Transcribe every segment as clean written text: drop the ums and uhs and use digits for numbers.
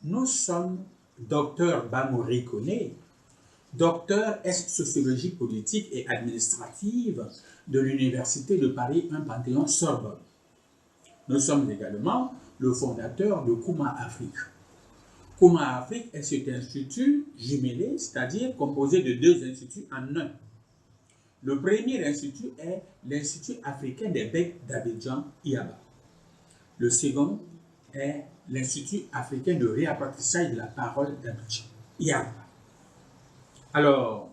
nous sommes docteur Bamouri Koné, docteur en sociologie politique et administrative de l'Université de Paris 1 Panthéon-Sorbonne. Nous sommes également le fondateur de Kuma Afrique. Kuma Afrique est cet institut jumelé, c'est-à-dire composé de deux instituts en un. Le premier institut est l'Institut africain des becs d'Abidjan, IABA. Le second est l'Institut africain de réapprentissage de la parole d'Abidjan, IABA. Alors,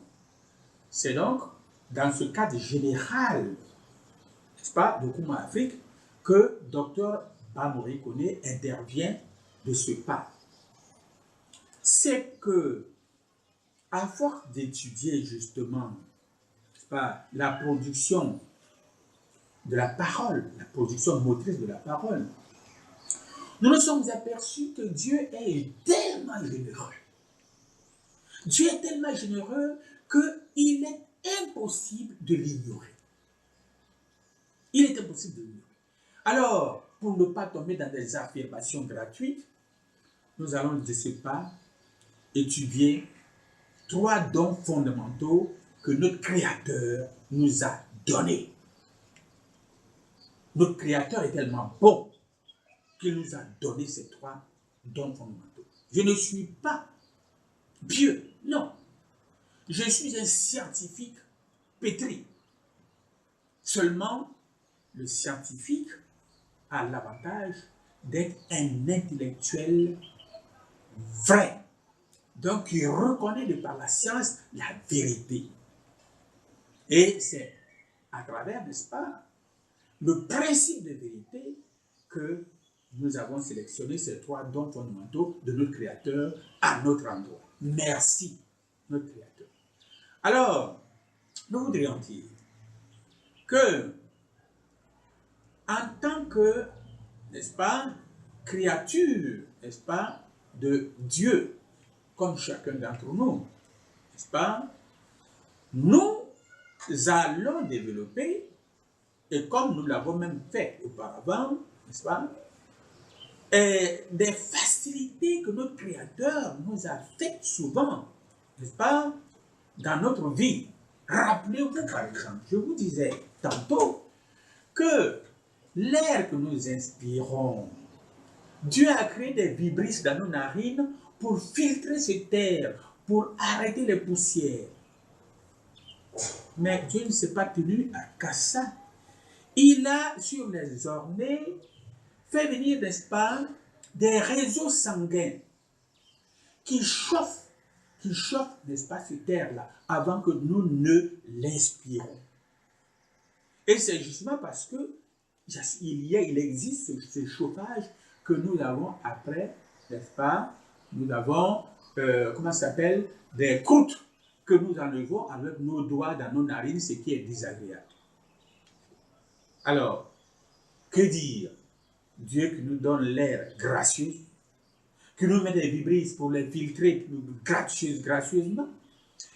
c'est donc dans ce cadre général, n'est-ce pas, de Kuma Afrique, que Dr Bamouri Koné intervient de ce pas. C'est que, à force d'étudier justement, n'est-ce pas, la production de la parole, la production motrice de la parole, nous nous sommes aperçus que Dieu est tellement généreux. Dieu est tellement généreux qu'il est impossible de l'ignorer. Il est impossible de l'ignorer. Alors, pour ne pas tomber dans des affirmations gratuites, nous allons de ce pas étudier trois dons fondamentaux que notre Créateur nous a donnés. Notre Créateur est tellement bon qu'il nous a donné ces trois dons fondamentaux. Je ne suis pas pieux, non. Je suis un scientifique pétri. Seulement, le scientifique a l'avantage d'être un intellectuel vrai. Donc, il reconnaît de par la science la vérité. Et c'est à travers, n'est-ce pas, le principe de vérité que nous avons sélectionné ces trois dons fondamentaux de notre Créateur à notre endroit. Merci, notre Créateur. Alors, nous voudrions dire que, en tant que, n'est-ce pas, créature, n'est-ce pas, de Dieu, comme chacun d'entre nous, n'est-ce pas, nous allons développer, et comme nous l'avons même fait auparavant, n'est-ce pas, des facilités que notre Créateur nous a faites souvent, n'est-ce pas, dans notre vie. Rappelez-vous par exemple, je vous disais tantôt que l'air que nous inspirons, Dieu a créé des vibrisses dans nos narines pour filtrer cet air, pour arrêter les poussières. Mais Dieu ne s'est pas tenu qu'à ça. Il a, sur les ornées, fait venir, n'est-ce pas, des réseaux sanguins qui chauffent, n'est-ce pas, cette air-là, avant que nous ne l'inspirons. Et c'est justement parce que il existe ce chauffage que nous avons après, n'est-ce pas, nous avons, comment ça s'appelle, des croûtes que nous enlevons avec nos doigts dans nos narines, ce qui est désagréable. Alors, que dire? Dieu qui nous donne l'air gracieux, qui nous met des vibrisses pour les filtrer gracieusement,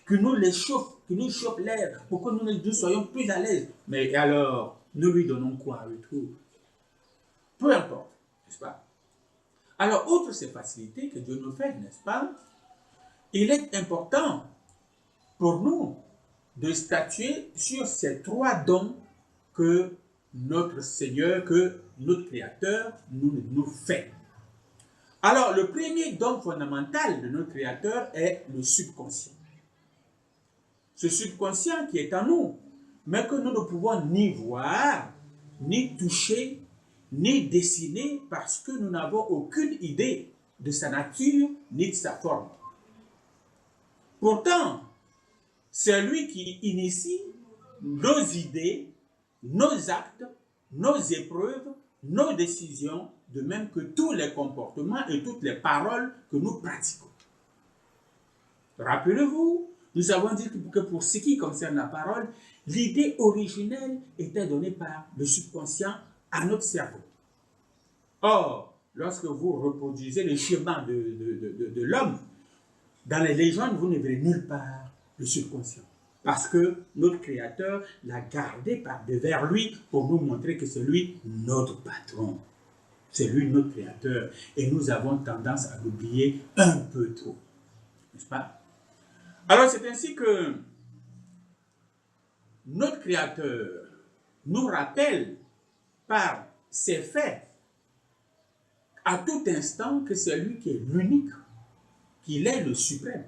qui nous les chauffe, qui nous chauffe l'air pour que nous soyons plus à l'aise. Mais alors, nous lui donnons quoi en retour? Peu importe, n'est-ce pas? Alors, outre ces facilités que Dieu nous fait, n'est-ce pas, il est important pour nous de statuer sur ces trois dons que notre Seigneur, que notre Créateur nous fait. Alors, le premier don fondamental de notre Créateur est le subconscient. Ce subconscient qui est en nous, mais que nous ne pouvons ni voir, ni toucher, ni dessiner parce que nous n'avons aucune idée de sa nature ni de sa forme. Pourtant, c'est lui qui initie nos idées, nos actes, nos épreuves, nos décisions, de même que tous les comportements et toutes les paroles que nous pratiquons. Rappelez-vous, nous avons dit que pour ce qui concerne la parole, l'idée originelle était donnée par le subconscient à notre cerveau. Or, lorsque vous reproduisez le schéma de l'homme, dans les légendes, vous ne verrez nulle part le subconscient. Parce que notre Créateur l'a gardé par devers lui pour nous montrer que c'est lui notre patron. C'est lui notre Créateur. Et nous avons tendance à l'oublier un peu trop. N'est-ce pas? Alors c'est ainsi que notre Créateur nous rappelle par ses faits à tout instant que c'est lui qui est l'unique, qu'il est le suprême.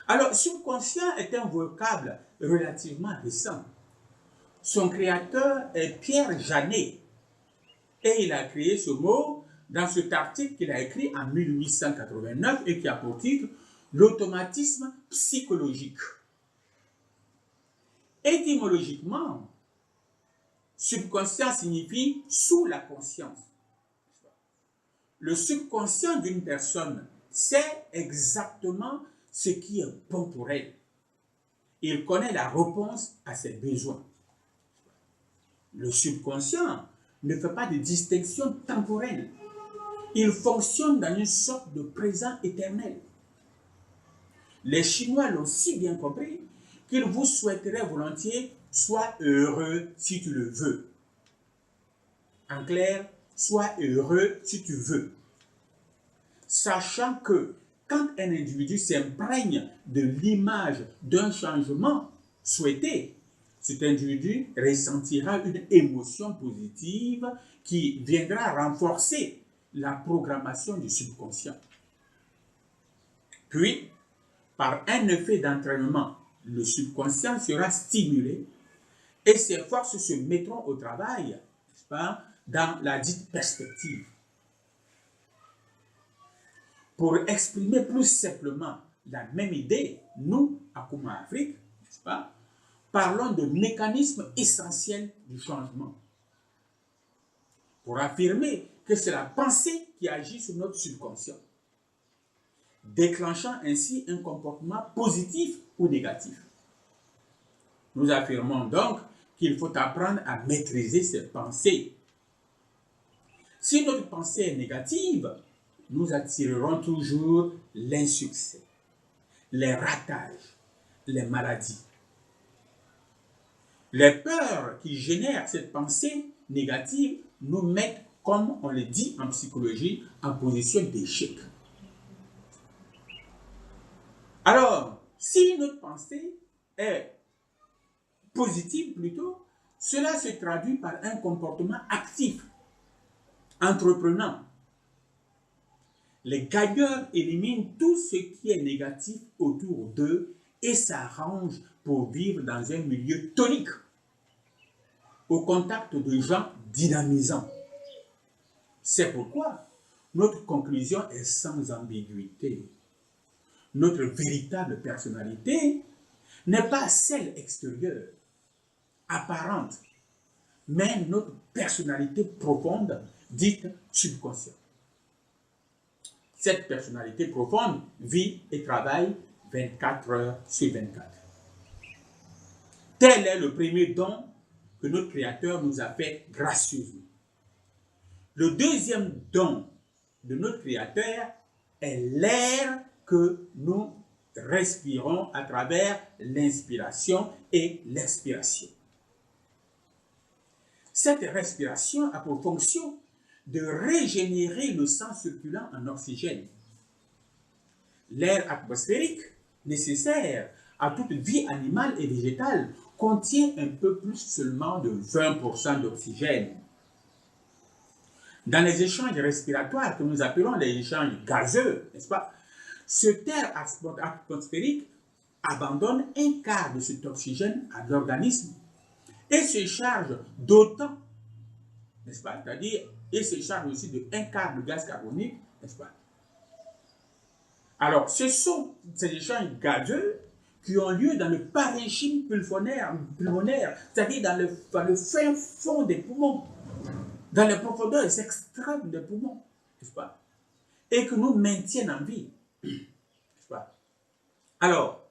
Alors, subconscient est un vocable relativement récent. Son créateur est Pierre Janet et il a créé ce mot dans cet article qu'il a écrit en 1889 et qui a pour titre l'automatisme psychologique. Étymologiquement, subconscient signifie sous la conscience. Le subconscient d'une personne sait exactement ce qui est bon pour elle. Il connaît la réponse à ses besoins. Le subconscient ne fait pas de distinction temporelle. Il fonctionne dans une sorte de présent éternel. Les Chinois l'ont si bien compris qu'ils vous souhaiteraient volontiers « sois heureux si tu le veux ». En clair, sois heureux si tu veux. Sachant que quand un individu s'imprègne de l'image d'un changement souhaité, cet individu ressentira une émotion positive qui viendra renforcer la programmation du subconscient. Puis, par un effet d'entraînement, le subconscient sera stimulé et ses forces se mettront au travail, n'est-ce pas, dans la dite perspective. Pour exprimer plus simplement la même idée, nous, à Kuma Afrique, n'est-ce pas, parlons de mécanismes essentiels du changement. Pour affirmer que c'est la pensée qui agit sur notre subconscient, déclenchant ainsi un comportement positif ou négatif. Nous affirmons donc qu'il faut apprendre à maîtriser ses pensées. Si notre pensée est négative, nous attirerons toujours l'insuccès, les ratages, les maladies. Les peurs qui génèrent cette pensée négative nous mettent, comme on le dit en psychologie, en position d'échec. Alors, si notre pensée est positive plutôt, cela se traduit par un comportement actif, entreprenant. Les gagneurs éliminent tout ce qui est négatif autour d'eux et s'arrangent pour vivre dans un milieu tonique, au contact de gens dynamisants. C'est pourquoi notre conclusion est sans ambiguïté. Notre véritable personnalité n'est pas celle extérieure, apparente, mais notre personnalité profonde, dite subconsciente. Cette personnalité profonde vit et travaille 24 heures sur 24. Tel est le premier don que notre Créateur nous a fait gracieusement. Le deuxième don de notre Créateur est l'air que nous respirons à travers l'inspiration et l'expiration. Cette respiration a pour fonction de régénérer le sang circulant en oxygène. L'air atmosphérique nécessaire à toute vie animale et végétale contient un peu plus seulement de 20% d'oxygène. Dans les échanges respiratoires que nous appelons les échanges gazeux, n'est-ce pas, cet air atmosphérique abandonne un quart de cet oxygène à l'organisme et se charge d'autant, n'est-ce pas, c'est-à-dire, et se charge aussi de un quart de gaz carbonique, n'est-ce pas. Alors, ce sont ces échanges gazeux qui ont lieu dans le parenchyme pulmonaire, c'est-à-dire dans le fin fond des poumons, dans les profondeurs extrêmes des poumons, n'est-ce pas, et que nous maintiennent en vie, n'est-ce pas. Alors,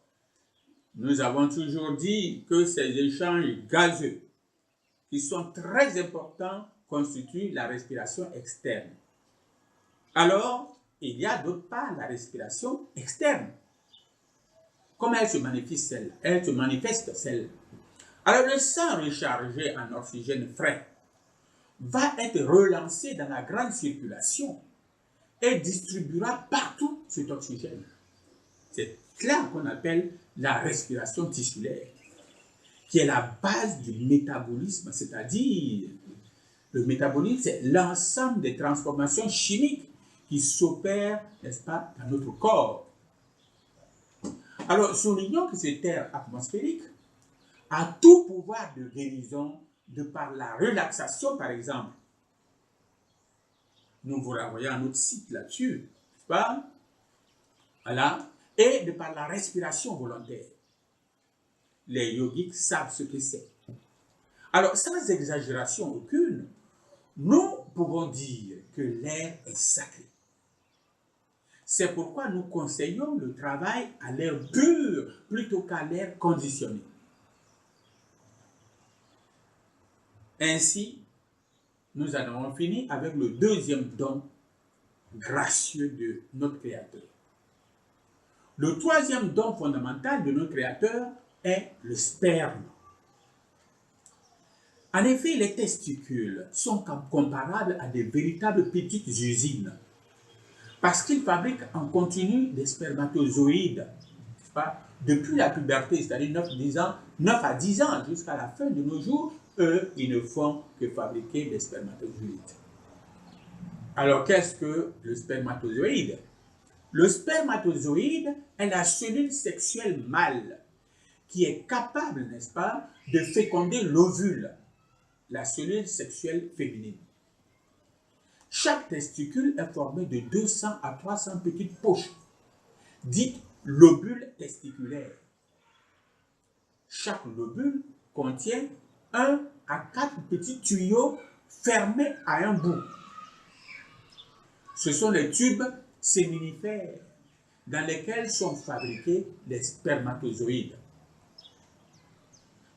nous avons toujours dit que ces échanges gazeux, qui sont très importants, constituent la respiration externe. Alors, il y a d'autre part la respiration externe. Comment elle se manifeste celle-là? Elle se manifeste celle-là. Alors, le sang rechargé en oxygène frais va être relancé dans la grande circulation et distribuera partout cet oxygène. C'est là qu'on appelle la respiration tissulaire, qui est la base du métabolisme, c'est-à-dire le métabolisme, c'est l'ensemble des transformations chimiques qui s'opèrent, n'est-ce pas, dans notre corps. Alors, soulignons que cette air atmosphérique a tout pouvoir de guérison de par la relaxation, par exemple. Nous vous renvoyons à notre site là-dessus, n'est-ce pas? Voilà. Et de par la respiration volontaire. Les yogiques savent ce que c'est. Alors, sans exagération aucune, nous pouvons dire que l'air est sacré. C'est pourquoi nous conseillons le travail à l'air pur plutôt qu'à l'air conditionné. Ainsi, nous en avons fini avec le deuxième don gracieux de notre Créateur. Le troisième don fondamental de notre Créateur est le sperme. En effet, les testicules sont comparables à des véritables petites usines parce qu'ils fabriquent en continu des spermatozoïdes, depuis la puberté, c'est-à-dire 9 à 10 ans jusqu'à la fin de nos jours, eux, ils ne font que fabriquer des spermatozoïdes. Alors, qu'est-ce que le spermatozoïde? Le spermatozoïde est la cellule sexuelle mâle qui est capable, n'est-ce pas, de féconder l'ovule, la cellule sexuelle féminine. Chaque testicule est formé de 200 à 300 petites poches, dites lobules testiculaires. Chaque lobule contient 1 à 4 petits tuyaux fermés à un bout. Ce sont les tubes séminifères dans lesquels sont fabriqués les spermatozoïdes.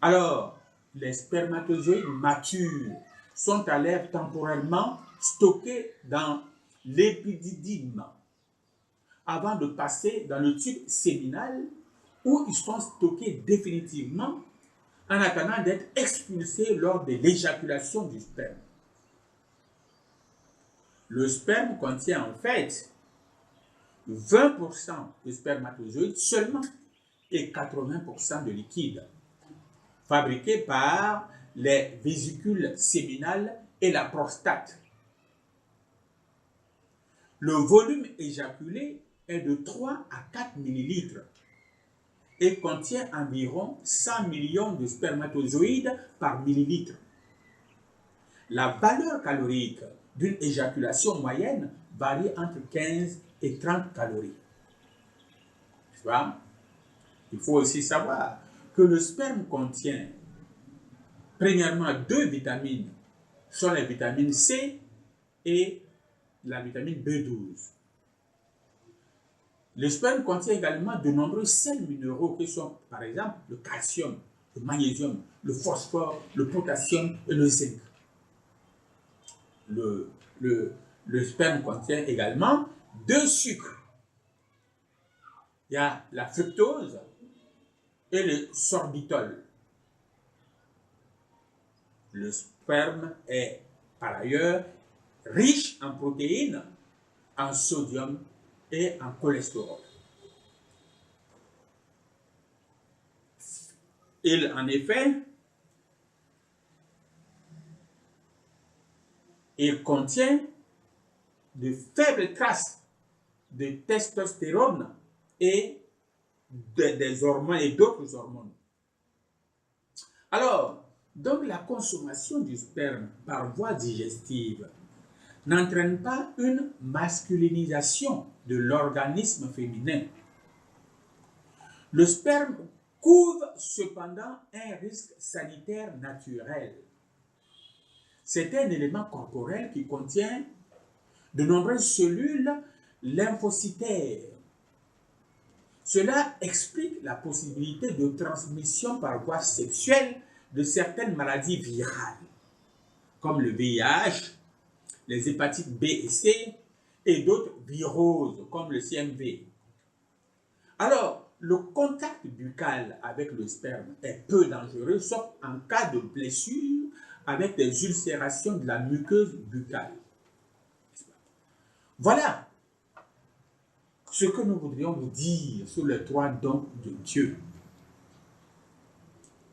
Alors, les spermatozoïdes matures sont à l'air temporairement stockés dans l'épididyme avant de passer dans le tube séminal où ils sont stockés définitivement en attendant d'être expulsés lors de l'éjaculation du sperme. Le sperme contient en fait 20% de spermatozoïdes seulement et 80% de liquide, fabriqués par les vésicules séminales et la prostate. Le volume éjaculé est de 3 à 4 millilitres et contient environ 100 millions de spermatozoïdes par millilitre. La valeur calorique d'une éjaculation moyenne varie entre 15 et 30 calories. Tu vois? Il faut aussi savoir que le sperme contient premièrement 2 vitamines, sont les vitamines C et la vitamine B12. Le sperme contient également de nombreux sels minéraux qui sont par exemple le calcium, le magnésium, le phosphore, le potassium et le zinc. Le sperme contient également 2 sucres. Il y a la fructose et le sorbitol. Le sperme est par ailleurs riche en protéines, en sodium et en cholestérol. En effet, il contient de faibles traces de testostérone et des hormones et d'autres hormones. Alors, donc la consommation du sperme par voie digestive n'entraîne pas une masculinisation de l'organisme féminin. Le sperme couvre cependant un risque sanitaire naturel. C'est un élément corporel qui contient de nombreuses cellules lymphocytaires. Cela explique la possibilité de transmission par voie sexuelle de certaines maladies virales, comme le VIH, les hépatites B et C, et d'autres viroses, comme le CMV. Alors, le contact buccal avec le sperme est peu dangereux, sauf en cas de blessure avec des ulcérations de la muqueuse buccale. Voilà ce que nous voudrions vous dire sur les 3 dons de Dieu.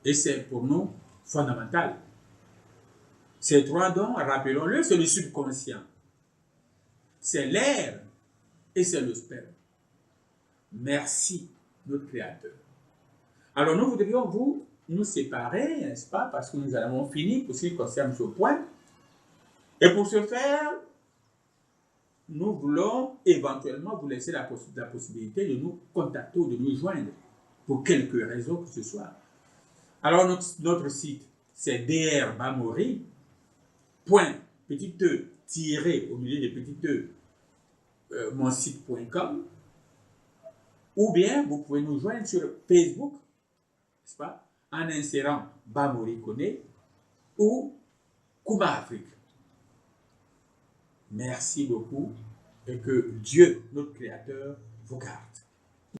Et c'est pour nous fondamental. Ces 3 dons, rappelons-le, c'est le subconscient. C'est l'air et c'est le sperme. Merci, notre Créateur. Alors nous voudrions nous séparer, n'est-ce pas, parce que nous avons fini pour ce qui concerne ce point. Et pour ce faire, nous voulons éventuellement vous laisser la possibilité de nous contacter ou de nous joindre pour quelque raison que ce soit. Alors notre site, c'est drbamori, petit e, tiré au milieu des petits e, monsite.com, ou bien vous pouvez nous joindre sur Facebook, n'est-ce pas, en insérant Bamori Kone ou Kuma Afrique. Merci beaucoup et que Dieu, notre Créateur, vous garde.